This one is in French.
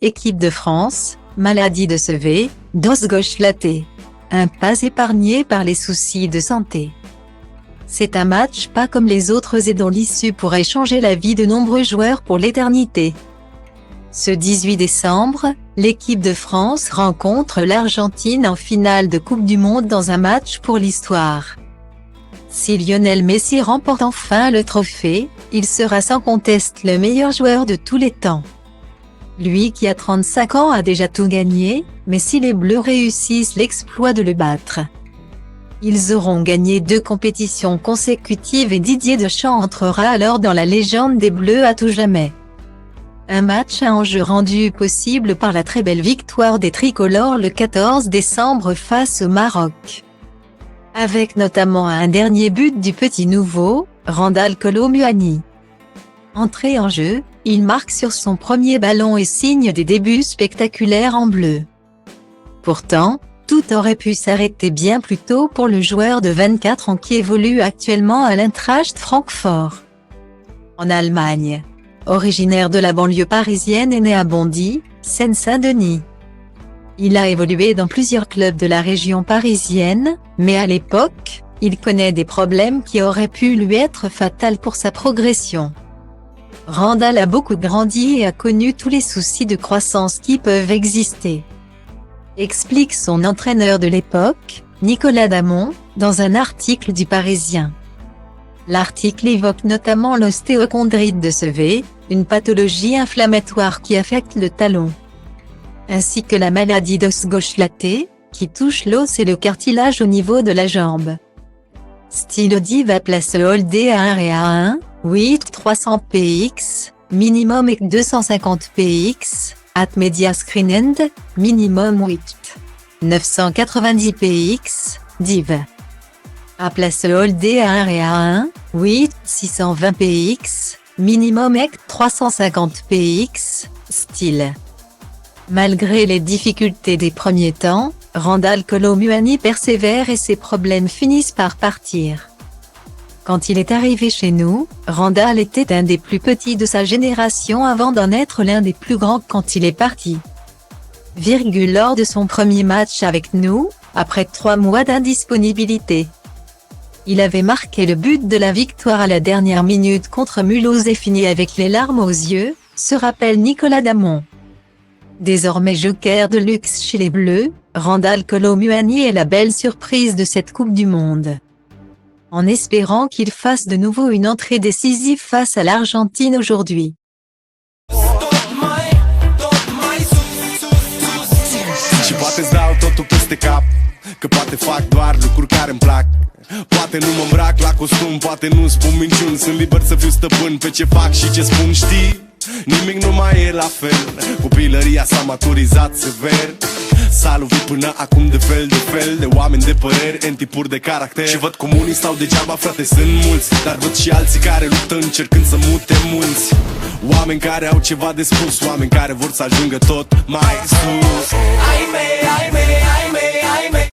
Équipe de France, maladie de Sevé, dos gauche flatté. Un pas épargné par les soucis de santé. C'est un match pas comme les autres et dont l'issue pourrait changer la vie de nombreux joueurs pour l'éternité. Ce 18 décembre, l'équipe de France rencontre l'Argentine en finale de Coupe du Monde dans un match pour l'histoire. Si Lionel Messi remporte enfin le trophée, il sera sans conteste le meilleur joueur de tous les temps. Lui qui a 35 ans a déjà tout gagné, mais si les Bleus réussissent l'exploit de le battre, ils auront gagné 2 compétitions consécutives et Didier Deschamps entrera alors dans la légende des Bleus à tout jamais. Un match à enjeu rendu possible par la très belle victoire des tricolores le 14 décembre face au Maroc. Avec notamment un dernier but du petit nouveau, Randal Kolo Muani. Entré en jeu, il marque sur son premier ballon et signe des débuts spectaculaires en bleu. Pourtant, tout aurait pu s'arrêter bien plus tôt pour le joueur de 24 ans qui évolue actuellement à l'Eintracht Francfort, en Allemagne. Originaire de la banlieue parisienne et né à Bondy, Seine-Saint-Denis. Il a évolué dans plusieurs clubs de la région parisienne, mais à l'époque, il connaît des problèmes qui auraient pu lui être fatals pour sa progression. Randal a beaucoup grandi et a connu tous les soucis de croissance qui peuvent exister. Explique son entraîneur de l'époque, Nicolas Damon, dans un article du Parisien. L'article évoque notamment l'ostéochondrite de Sevé, une pathologie inflammatoire qui affecte le talon, ainsi que la maladie d'os gauche flatté, qui touche l'os et le cartilage au niveau de la jambe. Stylody va placer Holdé à 1 et à 1, 8 300 px, minimum et 250 px, at media screen end, minimum 8 990 px, div. À place Holdé à 1 et à 1, 8 620 px, minimum et 350 px, style. Malgré les difficultés des premiers temps, Randal Kolo Muani persévère et ses problèmes finissent par partir. Quand il est arrivé chez nous, Randal était un des plus petits de sa génération avant d'en être l'un des plus grands quand il est parti. Lors de son premier match avec nous, après 3 mois d'indisponibilité. Il avait marqué le but de la victoire à la dernière minute contre Mulhouse et fini avec les larmes aux yeux, se rappelle Nicolas Damon. Désormais joker de luxe chez les Bleus, Randal Kolo Muani est la belle surprise de cette Coupe du Monde. En espérant qu'il fasse de nouveau une entrée décisive face à l'Argentine aujourd'hui. Și poate-ți dau totul peste cap, că poate fac doar lucruri care-mi plac. Poate nu mă îmbrac la costum, poate nu spun minciuni. Sunt liber să fiu stăpân pe ce fac și ce spun, știi? Nimic nu mai e la fel, copilăria s-a maturizat sever. S-a lovit până acum de fel de oameni de păreri în tipuri de caracter. Și văd cum unii stau degeaba, frate, sunt mulți, dar văd și alții care luptă încercând să mute mulți. Oameni care au ceva de spus, oameni care vor să ajungă tot mai sus. Ai mei, ai mei, ai mei, ai mei.